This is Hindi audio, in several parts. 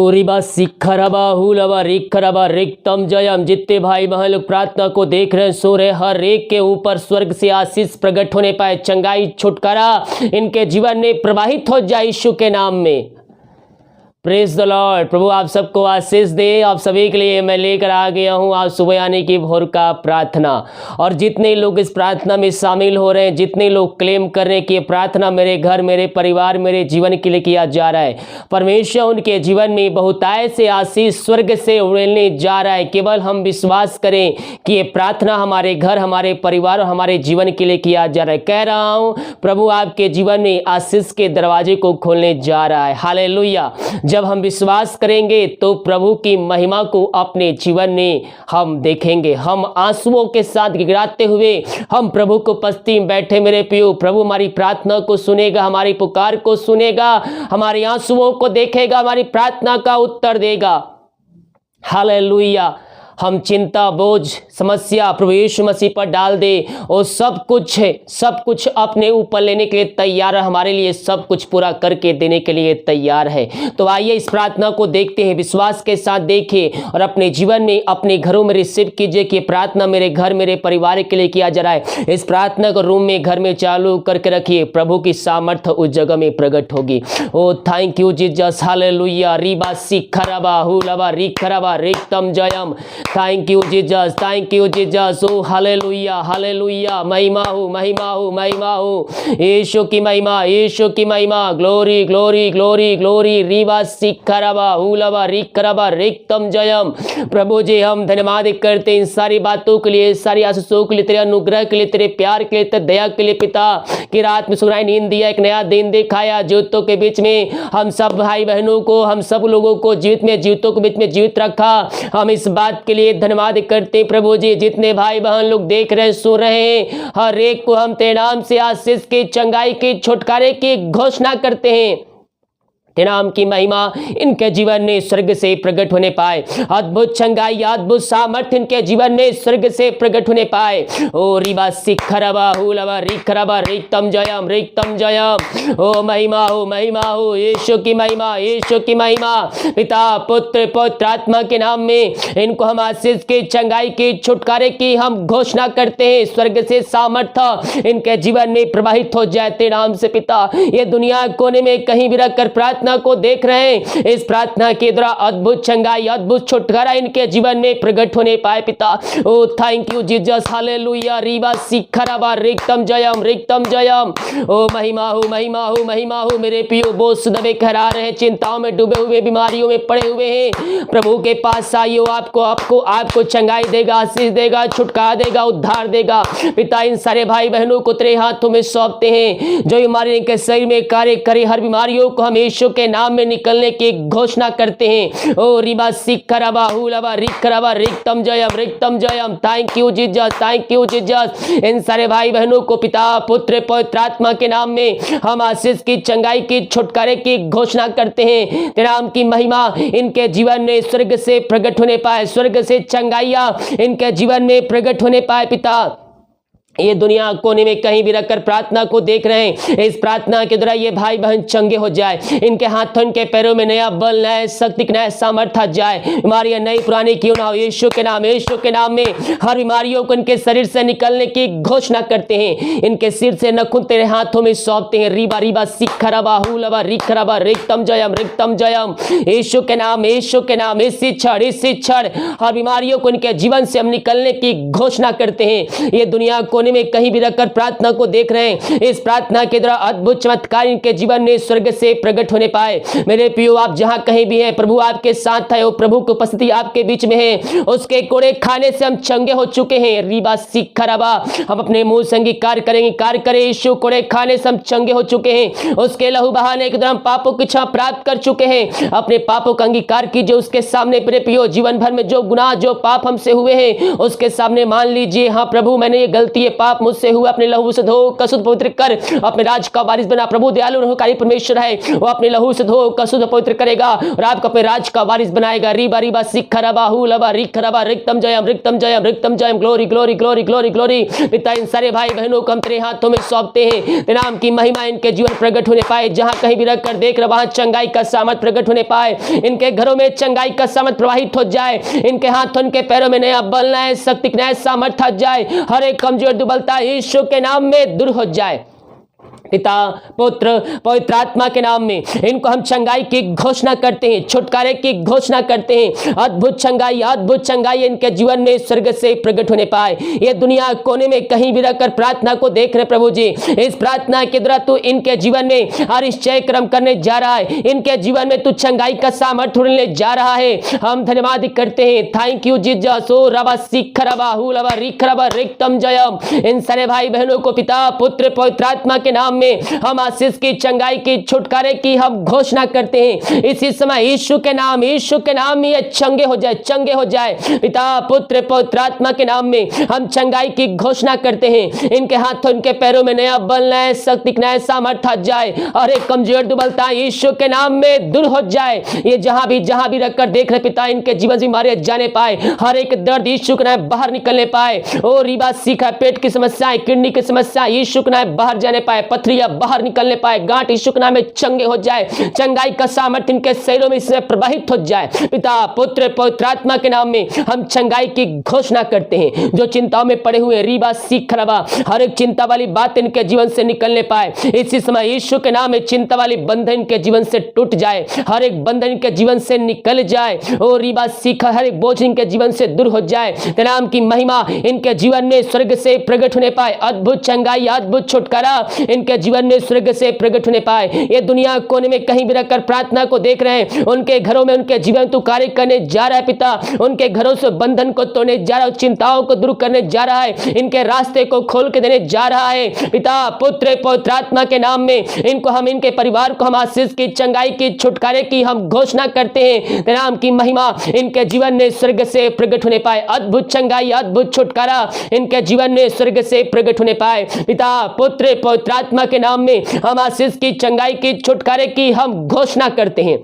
रिबा सिखरबा हुलबा रिखरबा रिक्तम जयम। जितने भाई बहन लोग प्रार्थना को देख रहे हैं, सो रहे, हर एक के ऊपर स्वर्ग से आशीष प्रकट होने पाए, चंगाई छुटकारा इनके जीवन में प्रवाहित हो जाए यीशु के नाम में। Praise the Lord. प्रभु आप सबको आशीष दे। आप सभी के लिए मैं लेकर आ गया हूँ आज सुबह आने की भोर का प्रार्थना। और जितने लोग इस प्रार्थना में शामिल हो रहे हैं, जितने लोग क्लेम कर रहे हैं कि ये प्रार्थना मेरे घर, मेरे परिवार, मेरे जीवन के लिए किया जा रहा है, परमेश्वर उनके जीवन में बहुतायत से आशीष स्वर्ग से उड़ने जा रहा है। केवल हम विश्वास करें कि ये प्रार्थना हमारे घर, हमारे परिवार और हमारे जीवन के लिए किया जा रहा है। कह रहा हूँ प्रभु आपके जीवन में आशीष के दरवाजे को खोलने जा रहा है। हालेलुया। जब हम विश्वास करेंगे तो प्रभु की महिमा को अपने जीवन में हम देखेंगे। हम आंसुओं के साथ गिड़गिड़ाते हुए हम प्रभु को उपस्थिति में बैठे मेरे प्रियो, प्रभु हमारी प्रार्थना को सुनेगा, हमारी पुकार को सुनेगा, हमारे आंसुओं को देखेगा, हमारी प्रार्थना का उत्तर देगा। हालेलुया। हम चिंता, बोझ, समस्या प्रभु यीशु मसीह पर डाल दे और सब कुछ अपने ऊपर लेने के लिए तैयार है, हमारे लिए सब कुछ पूरा करके देने के लिए तैयार है। तो आइए इस प्रार्थना को देखते हैं, विश्वास के साथ देखिए और अपने जीवन में, अपने घरों में रिसीव कीजिए कि प्रार्थना मेरे घर, मेरे परिवार के लिए किया जा रहा है। इस प्रार्थना को रूम में, घर में चालू करके रखिए, प्रभु की सामर्थ्य उस जगह में प्रकट होगी। Oh thank you Jesus. Hallelujah. रीबा सिखरबा हुलबा रिखरबा रिक्तम जयम। Thank you Jesus, thank you Jesus. Oh hallelujah, hallelujah. महिमा हो, महिमा हो, महिमा हो। यीशु की महिमा, यीशु की महिमा। Glory, glory, glory, glory. रीबा सिखरबा हुलबा रिखरबा रिक्तम जयम। प्रभु जी हम धन्यवाद करते हैं इन सारी बातों के लिए, सारी आशीषों के लिए, तेरे अनुग्रह के लिए, तेरे प्यार के लिए, तेरे दया के लिए पिता, कि रात में सुनाई नींद दिया, एक नया दिन दिखाया। जीवितों के बीच में हम सब भाई बहनों को, हम सब लोगों को जीवितों के बीच में जीवित रखा। हम इस बात के लिए धन्यवाद करते प्रभु जी। जितने भाई बहन लोग देख रहे हैं, सुन रहे हैं, हर एक को हम तेरे नाम से आशीष की, चंगाई की, छुटकारे की घोषणा करते हैं। तेरे नाम की महिमा इनके जीवन में स्वर्ग से प्रकट होने पाए। अद्भुत चंगाई, अद्भुत सामर्थ्य इनके जीवन में स्वर्ग से प्रकट होने पाए। ओ रिबा सिखरबा हुलबा रिखरबा रिक्तम जयम, रिक्तम जयम। ओ महिमा हो, महिमा हो। यीशु की महिमा, यीशु की महिमा। पिता, पुत्र, पवित्र आत्मा के नाम में इनको हम आशीष की, चंगाई की, छुटकारे की हम घोषणा करते हैं। स्वर्ग से सामर्थ्य इनके जीवन में प्रवाहित हो जाए तेरे नाम से पिता। ये दुनिया कोने में कहीं भी रखकर प्रार्थना को देख रहे हैं, इस प्रार्थना के द्वारा अद्भुत चंगाई, अद्भुत छुटकारा इनके जीवन में प्रकट होने पाए पिता। Oh thank you Jesus. Hallelujah. रीबा सिखरबा रिक्तम जयम, रिक्तम जयम। ओ महिमा हो, महिमा हो, महिमा हो। मेरे प्रियो, बोझ दबे खरा रहे, चिंताओं में डूबे हुए, बीमारियों में पड़े हुए हैं, प्रभु के पास आइए। आपको चंगाई देगा, आशीष देगा, छुटकारा देगा, उद्धार देगा पिता। इन सारे भाई बहनों को तेरे हाथों में सौंपते हैं, जो बीमारी इनके शरीर में कार्य करे, हर बीमारियों को हम यीशु के नाम में निकलने की घोषणा करते हैं। ओ रिबा सिखरबा हुलबा रिखरबा रिक्तम जयम, रिक्तम जयम। Thank you Jesus, thank you Jesus. इन सारे भाई बहनों को पिता, पुत्र, पवित्र आत्मा के नाम में हम आशीष की, चंगाई की, छुटकारे की घोषणा करते हैं। तेरे नाम की महिमा इनके जीवन में स्वर्ग से प्रकट होने पाए, स्वर्ग से चंगाइयां इनके जीवन में प्रकट होने पाए पिता। ये दुनिया कोने में कहीं भी रखकर प्रार्थना को देख रहे हैं, इस प्रार्थना के द्वारा ये भाई बहन चंगे हो जाए, इनके हाथों, इनके पैरों में नया बल, नया शक्ति, नया सामर्थ्य आ जाए। बीमारियां नई पुरानी क्यों ना हो, यीशु के नाम, यीशु के नाम में हर बीमारियों को इनके शरीर से निकलने की घोषणा करते हैं। इनके सिर से नखून तेरे हाथों में सौंपते हैं। रीबा रीबा सिखरबा हुलबा रिखरबा रिक्तम जयम, रिक्तम जयम। यीशु के नाम, यीशु के नाम। इस क्षण हर बीमारियों को इनके जीवन से हम निकलने की घोषणा करते हैं। ये दुनिया कोने में कहीं भी रखकर प्रार्थना को देख रहे हैं, इस प्रार्थना के द्वारा अद्भुत चमत्कार इनके जीवन में स्वर्ग से प्रकट होने पाए। मेरे प्रियो, आप जहां कहीं भी हैं, प्रभु आपके साथ है, वो प्रभु की उपस्थिति आपके बीच में है। उसके कोड़े खाने से हम चंगे हो चुके हैं। रीबा सिखरबा। हम अपने मुंह से अंगीकार करेंगे, कार्य करें। यीशु कोड़े खाने से हम चंगे हो चुके हैं। उसके लहू बहाने के द्वारा हम पापों की क्षमा प्राप्त कर चुके हैं। अपने पापों का अंगीकार कीजिए उसके सामने। मेरे प्रियो, जीवन भर में जो गुनाह, जो पाप हमसे हुए हैं, उसके सामने मान लीजिए, हाँ प्रभु मैंने ये गलती, पाप मुझसे हुए, अपने लहू से धो कर शुद्ध पवित्र कर, अपने राज का वारिस बना। प्रभु दयालु निरंकारी परमेश्वर है, वो अपने लहू से धो कर शुद्ध पवित्र करेगा और आपको अपने राज का वारिस बनाएगा। रीबा रीबा सिखरबा हुलबा रिखरबा रिक्तम जयम रिक्तम जयम रिक्तम जयम। Glory glory glory glory glory. पिता इन सारे भाई बहनों को हम तेरे हाथों में सौंपते हैं। तेरे नाम की महिमा इनके जीवन प्रकट होने पाए, जहां कहीं भी रख कर देख रहे वहां चंगाई का सामर्थ प्रकट होने पाए। इनके घरों में चंगाई का सामर्थ प्रवाहित हो जाए, इनके हाथों इनके पैरों में नया बल, नया शक्ति, नया सामर्थ आ जाए। हर एक कमजोर दुर्बलता यीशु के नाम में दूर हो जाए। पिता पुत्र पवित्र आत्मा के नाम में इनको हम चंगाई की घोषणा करते हैं, छुटकारे की घोषणा करते हैं। अद्भुत चंगाई इनके जीवन में स्वर्ग से प्रकट होने पाए। ये दुनिया कोने में कहीं भी रहकर प्रार्थना को देख रहे प्रभु जी, इस प्रार्थना के द्वारा तू इनके जीवन में आश्चर्य कर्म करने जा रहा है। इनके जीवन में तू चंगाई का सामर्थ्य उड़ने जा रहा है। हम धन्यवाद करते हैं। Thank you Jesus. ओ रबा सिखरबा हुलबा रिखरबा रिक्तम जयम। इन सारे भाई बहनों को पिता पुत्र पवित्र आत्मा के नाम में हम आशीष की, चंगाई की, छुटकारे की हम घोषणा करते हैं। इसी समय यीशु के नाम में ये चंगे हो जाए, चंगे हो जाए। पिता पुत्र पवित्र आत्मा के नाम में हम चंगाई की घोषणा करते हैं। इनके हाथों इनके पैरों में नया बल, नया शक्ति, नया सामर्थ्य आ जाए और एक कमजोर दुर्बलता यीशु के नाम में दूर हो जाए। ये जहां भी रखकर देख रहे पिता, इनके जीवन से बीमारियां जाने पाए, हर एक दर्द यीशु के नाम बाहर निकलने पाए। ओ रिबा सीखा, पेट की समस्याएं, किडनी की समस्या यीशु के नाम बाहर जाने पाए, पथरियां बाहर निकलने पाए, गांठ यीशु के नाम में चंगे हो जाए। चंगाई का सामर्थ्य इनके शरीरों में इससे प्रवाहित हो जाए। पिता पुत्र पवित्र आत्मा के नाम में हम चंगाई की घोषणा करते हैं। जो चिंताओं में पड़े हुए रीबा सीखरबा, हर एक चिंता वाली बात इनके जीवन से निकलने पाए। इसी समय यीशु के नाम में चिंता वाली बंधन इनके जीवन से टूट जाए, हर एक बंधन इनके जीवन से निकल जाए। ओ रिबा सीखा, हर एक बोझ इनके जीवन से दूर हो जाए। तेरे नाम की महिमा इनके जीवन में स्वर्ग से प्रकट होने पाए। अद्भुत चंगाई, अद्भुत छुटकारा इनके जीवन में स्वर्ग से प्रकट होने पाए। ये दुनिया कोने में कहीं भी रहकर प्रार्थना को देख रहे हैं, उनके घरों में उनके जीवन तू कार्य करने जा रहा है पिता। उनके घरों से बंधन को तोड़ने जा रहा है, चिंताओं को दूर करने जा रहा है, इनके रास्ते को खोल के देने जा रहा है। पिता पुत्र पवित्र आत्मा के नाम में इनको हम, इनके परिवार को हम आशीष की, चंगाई की, छुटकारे की हम घोषणा करते हैं। तेरे नाम की महिमा इनके जीवन में स्वर्ग से प्रकट होने पाए। अद्भुत चंगाई, अद्भुत छुटकारा इनके जीवन में स्वर्ग से प्रकट होने पाए। पिता पुत्र पवित्र आत्मा के नाम में हम आशीष की, चंगाई की, छुटकारे की हम घोषणा करते हैं।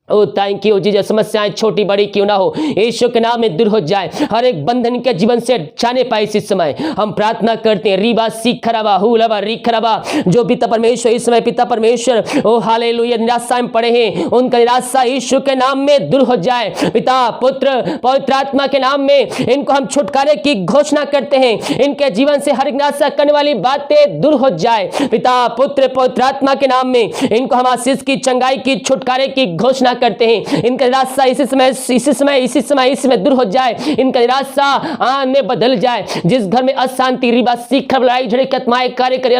ओ थैंक यू जीसस। समस्याएं छोटी बड़ी क्यों ना हो, यीशु के नाम में दूर हो जाए, हर एक बंधन के जीवन से जाने पाए। इसी समय हम प्रार्थना करते हैं। रीबा सीखरबा हुलबा रिखरबा। जो पिता परमेश्वर इस समय पिता परमेश्वर ओ हालेलुया निराशा में पड़े हैं, उनका निराशा यीशु के नाम में दूर हो जाए। पिता पुत्र पवित्र आत्मा के नाम में इनको हम छुटकारे की घोषणा करते हैं। इनके जीवन से हर एक निराशा करने वाली बातें दूर हो जाए। पिता पुत्र पवित्र आत्मा के नाम में इनको हम आशीष की, चंगाई की, छुटकारे की घोषणा करते हैं। इनका निराशा इसी समय दूर हो जाए। इनका निराशा आन में बदल जाए। जिस घर में अशांति, रिबा सीखर, लड़ाई झगड़े की आत्माएं कार्य कर,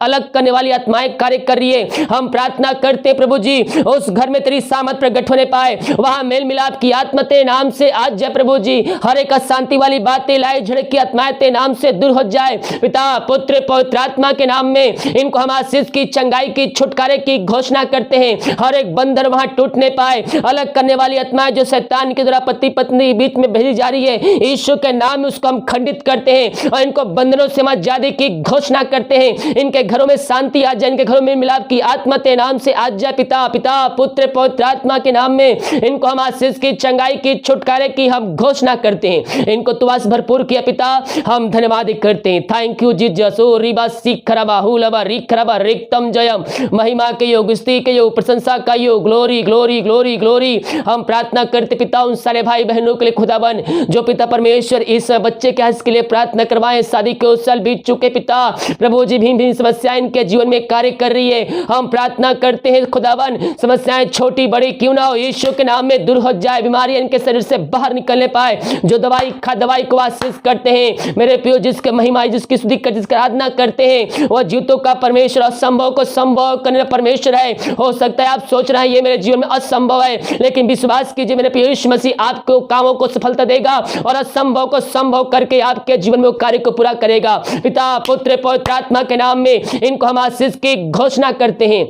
अलग करने वाली आत्माएं कार्य कर रही है, हम प्रार्थना करते प्रभु जी उस घर में तेरी सामर्थ प्रकट होने पाए। वहां मेल मिलाप की आत्मा तेरे नाम से आज जाए प्रभु जी। हर एक अशांति वाली बातें, लड़ाई झगड़े की आत्माएं तेरे नाम से दूर हो जाए। पिता पुत्र पवित्र आत्मा के नाम में इनको हम आशीष की, चंगाई की, छुटकारे की घोषणा करते हैं। हर एक बंधन वहां टूटने पाए। अलग करने वाली आत्माएं जो शैतान के द्वारा पति पत्नी बीच में भेजी जा रही है, यीशु के नाम में उसको हम खंडित करते हैं और इनको बंधनों से आजादी की घोषणा करते हैं। इनके घरों में शांति आ जाए, इनके घरों में मिलाप की आत्मा तेरे नाम से आज जाए। पिता पुत्र पवित्र आत्मा के नाम में इनको हम आशीष की, चंगाई की, छुटकारे की हम घोषणा करते हैं। इनको तू आज भरपूर किया पिता, हम धन्यवाद करते हैं। Thank you Jesus. ओ रिबा सीखरबा हुलबा रिखरबा रिक्तम जयम। महिमा के योग, स्तुति के योग, प्रशंसा का योग, ग्लोरी ग्लोरी ग्लोरी ग्लोरी। हम प्रार्थना करते पिता उन सारे भाई बहनों के लिए खुदाबंद जो पिता परमेश्वर इस बच्चे के हंस के लिए प्रार्थना करवाएं। शादी के उस साल बीत चुके पिता प्रभु जी, भिन्न समस्याएं इनके जीवन में कार्य कर रही है। हम प्रार्थना करते हैं खुदाबंद, समस्याएं छोटी बड़ी क्यों ना हो, यीशु के नाम में दूर हो जाए। बीमारियां इनके शरीर से बाहर निकलने पाए। जो दवाई को आशीष करते हैं मेरे प्रियो, जिसके महिमा, जिसकी स्तुति कर, जिसकी आराधना करते हैं, वह जीवों का परमेश्वर, असंभव को संभव करने वाला परमेश्वर है। हो सकता है आप सोच रहे हैं ये मेरे जीवन में असंभव है, लेकिन विश्वास कीजिए मेरे प्रिय यीशु मसीह आपको कामों को सफलता देगा और असंभव को संभव करके आपके जीवन में कार्य को पूरा करेगा। पिता पुत्र पवित्र आत्मा के नाम में इनको हम आशीष की घोषणा करते हैं।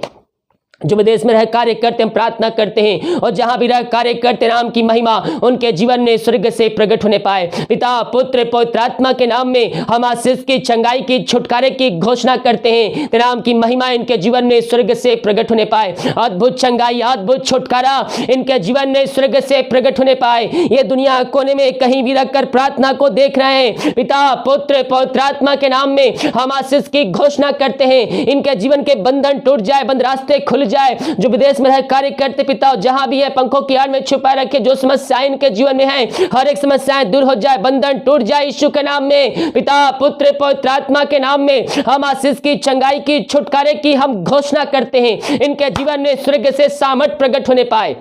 जो विदेश में रह कार्य करते हम प्रार्थना करते हैं, और जहां भी रह कार्य करते नाम की महिमा उनके जीवन में स्वर्ग से प्रकट होने पाए। पिता पुत्र पवित्र आत्मा के नाम में हम आशीष की, चंगाई की, छुटकारे की घोषणा करते हैं। तेरे नाम की महिमा इनके जीवन में स्वर्ग से प्रकट होने पाए। अद्भुत चंगाई, अद्भुत छुटकारा इनके जीवन में स्वर्ग से प्रकट होने पाए। ये दुनिया कोने में कहीं भी रखकर प्रार्थना को देख रहे हैं। पिता पुत्र पवित्र आत्मा के नाम में हम आशीष की घोषणा करते हैं। इनके जीवन के बंधन टूट जाए, बंद रास्ते खुल जाए। जो विदेश में रह कार्य करते पिता जहां भी है पंखों की आड़ में छुपाए रखे, जो समस्याएं इनके जीवन में है हर एक समस्याएं दूर हो जाए, बंधन टूट जाए यीशु के नाम में। पिता पुत्र पवित्र आत्मा के नाम में हम आशीष की, चंगाई की, छुटकारे की हम घोषणा करते हैं। इनके जीवन में स्वर्ग से सामर्थ प्रकट होने पाए।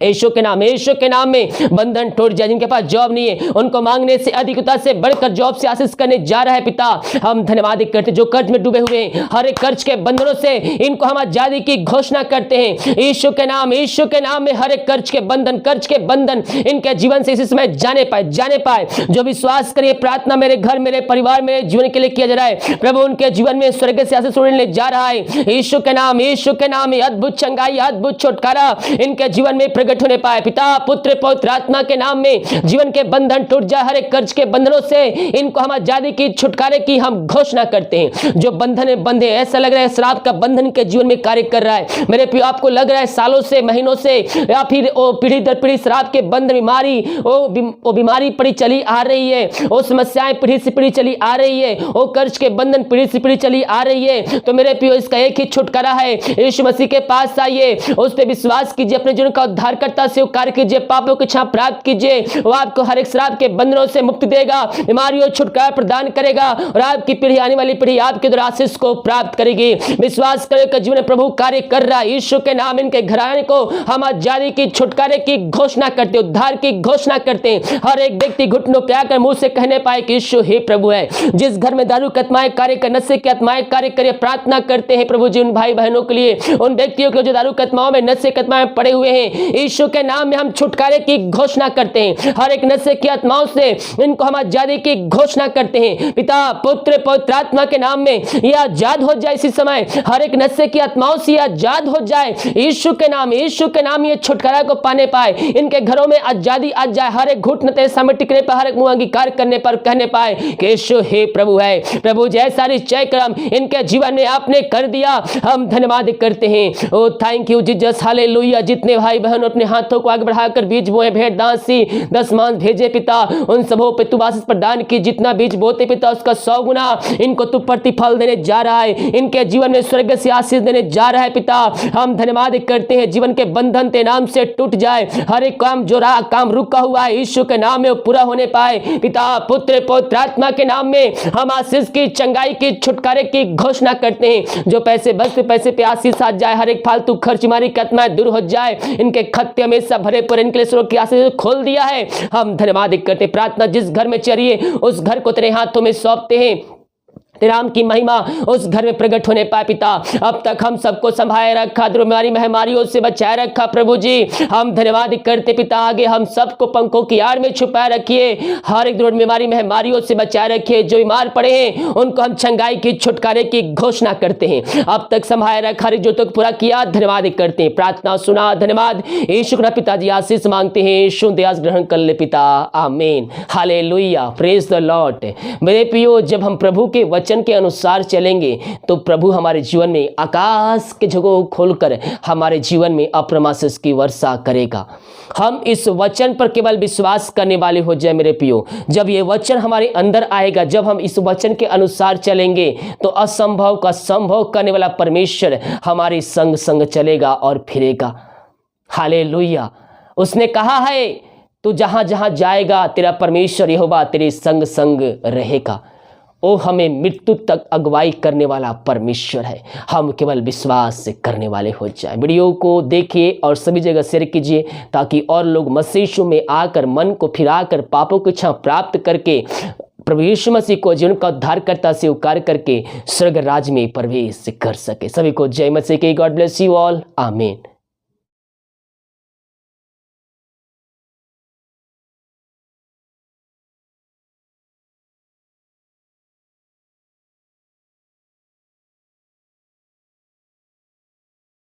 यीशु के नाम में बंधन टूट जाए। जिनके पास जॉब नहीं है उनको मांगने से अधिकता से बढ़कर जॉब से आशीष करने जा रहा है। पिता हम धन्यवाद करते, जो कर्ज में डूबे हुए हैं हर एक कर्ज के बंधनों से इनको हम आजादी की घोषणा करते हैं। यीशु के नाम में हर एक कर्ज के बंधन इनके जीवन से इसी समय जाने पाए। जो विश्वास करिए प्रार्थना मेरे घर, मेरे परिवार, मेरे जीवन के लिए किया जा रहा है, प्रभु उनके जीवन में स्वर्ग से आशीष उड़ने जा रहा है। यीशु के नाम में अद्भुत चंगाई, अद्भुत छुटकारा इनके जीवन में प्रकट होने पाए। पिता पुत्र पवित्र आत्मा के नाम में जीवन के बंधन टूट जाए, हर एक कर्ज के बंधनों से इनको हम आजादी की, छुटकारे की हम घोषणा करते हैं। जो बंधन में बंधे, ऐसा लग रहा है शराब का बंधन के जीवन में कार्य कर रहा है मेरे प्रिय, आपको लग रहा है सालों से, महीनों से, या फिर पीढ़ी दर पीढ़ी शराब के बंधन, बीमारी, वो बीमारी पड़ी चली आ रही है, वो समस्याएं पीढ़ी से पीढ़ी चली आ रही है, वो कर्ज के बंधन पीढ़ी से पीढ़ी चली आ रही है। तो मेरे प्रिय इसका एक ही छुटकारा है, यीशु मसीह के पास आइए, उस पर विश्वास कीजिए, अपने जीवन का उद्धार करता से कार्य कीजिए, पापों की क्षमा प्राप्त कीजिए। वो आपको हर एक शराब के बंधनों से मुक्ति देगा, बीमारियों छुटकारा प्रदान करेगा, और आपकी पीढ़ी, आने वाली पीढ़ी आपके द्वारा आशीष को प्राप्त करेगी। विश्वास करें कि जीवन में प्रभु कार्य कर रहा है। यीशु के नाम इनके घराने को हम आजादी की, छुटकारे की घोषणा करते, उद्धार की घोषणा करते हैं। हर एक व्यक्ति घुटनों पे आकर मुंह से कहने पाए कि यीशु ही प्रभु है। जिस घर में दारू की आत्माएं कार्य कर, नशे की आत्माएं कार्य करे, प्रार्थना करते हैं प्रभु जी उन भाई बहनों के लिए, उन व्यक्तियों के जो दारू की आत्माओं में, नशे की आत्माएं पड़े हुए हैं। यीशु के नाम में हम छुटकारे की घोषणा करते हैं। हर एक नशे की आत्माओं से इनको हम आजादी की घोषणा करते हैं। पिता पुत्र पवित्र आत्मा के नाम में ये आजाद हो जाए इसी समय, हर एक नशे की आत्माओं से आजाद हो जाए यीशु के नाम ये छुटकारा को पाने पाए। इनके घरों में आजादी आ जाए, हर एक घुटने तेरे सामने टिकने पर, हर एक मुंह अंगीकार करने पर कहने पाए कि यीशु हे प्रभु है। प्रभु जैसा निश्चय कर्म इनके जीवन में आपने कर दिया, हम धन्यवाद करते हैं। ओ थैंक यू जीसस, हालेलुया। जितने भाई बहन अपने हाथों को आगे बढ़ाकर बीज बोए, भेंट दासी 10 मांस भेजे पिता, उन सबों पे तू आशीष प्रदान की। जितना बीज बोते पिता उसका 100 गुना इनको तू प्रतिफल देने जा रहा है, इनके जीवन में स्वर्ग से आशीष देने जा रहा है। पिता हम धन्यवाद करते हैं, जीवन के बंधन तेरे नाम से टूट जाए, हर एक काम जो काम रुका हुआ है यीशु के नाम में वो पूरा होने पाए। पिता पुत्र पवित्र आत्मा के नाम में हम आशीष की, चंगाई की, छुटकारे की घोषणा करते हैं। जो पैसे बस पैसे पे आशीष आ जाए, हर एक फालतू खर्च मारी की आत्माएं दूर हो जाए, इनके खत्ते हमेशा भरे पर इनके लिए स्वर्ग की आशीष खोल दिया है। हम धन्यवाद करते। प्रार्थना जिस घर में चलिए उस घर को तेरे हाथों में सौंपते हैं, तेरे नाम की महिमा उस घर में प्रकट होने पाए। पिता अब तक हम सबको संभाले रखा, बीमारी महामारियों से बचाए रखा प्रभु जी, हम धन्यवाद करते। पिता आगे हम सबको पंखों की आड़ में छुपाए रखिए, हर एक बीमारी महामारियों से बचाए रखिए। जो बीमार पड़े हैं उनको हम चंगाई की, छुटकारे की घोषणा करते हैं। अब तक संभाले रखा, जो तक पूरा किया, धन्यवाद करते हैं। प्रार्थना सुना, धन्यवाद यीशु का पिताजी आशीष मांगते हैं, यीशु दयास ग्रहण कर ले पिता, आमीन, हालेलुया, प्रेज द लॉर्ड। मेरे प्रियो, जब हम प्रभु के वचन के अनुसार चलेंगे तो प्रभु हमारे जीवन में आकाश के झोंकों खोलकर हमारे जीवन में अप्रमाण आशीष की वर्षा करेगा। हम इस वचन पर केवल विश्वास करने वाले हो जाए मेरे प्रियो। जब ये वचन हमारे अंदर आएगा, जब हम इस वचन के अनुसार चलेंगे तो असंभव का संभव करने वाला परमेश्वर हमारे संग संग चलेगा और फिरेगा। हालेलुया। उसने कहा है तू जहां जहां जाएगा तेरा परमेश्वर यहोवा तेरे संग संग रहेगा। ओ हमें मृत्यु तक अगुवाई करने वाला परमेश्वर है, हम केवल विश्वास से करने वाले हो जाए। वीडियो को देखिए और सभी जगह शेयर कीजिए ताकि और लोग मसीह यीशु में आकर मन को फिराकर पापों की क्षमा प्राप्त करके प्रभु यीशु मसीह को जीवन का उद्धारकर्ता स्वीकार करके स्वर्ग राज्य में प्रवेश कर सके। सभी को जय मसीह की। गॉड ब्लेस यू ऑल, आमीन।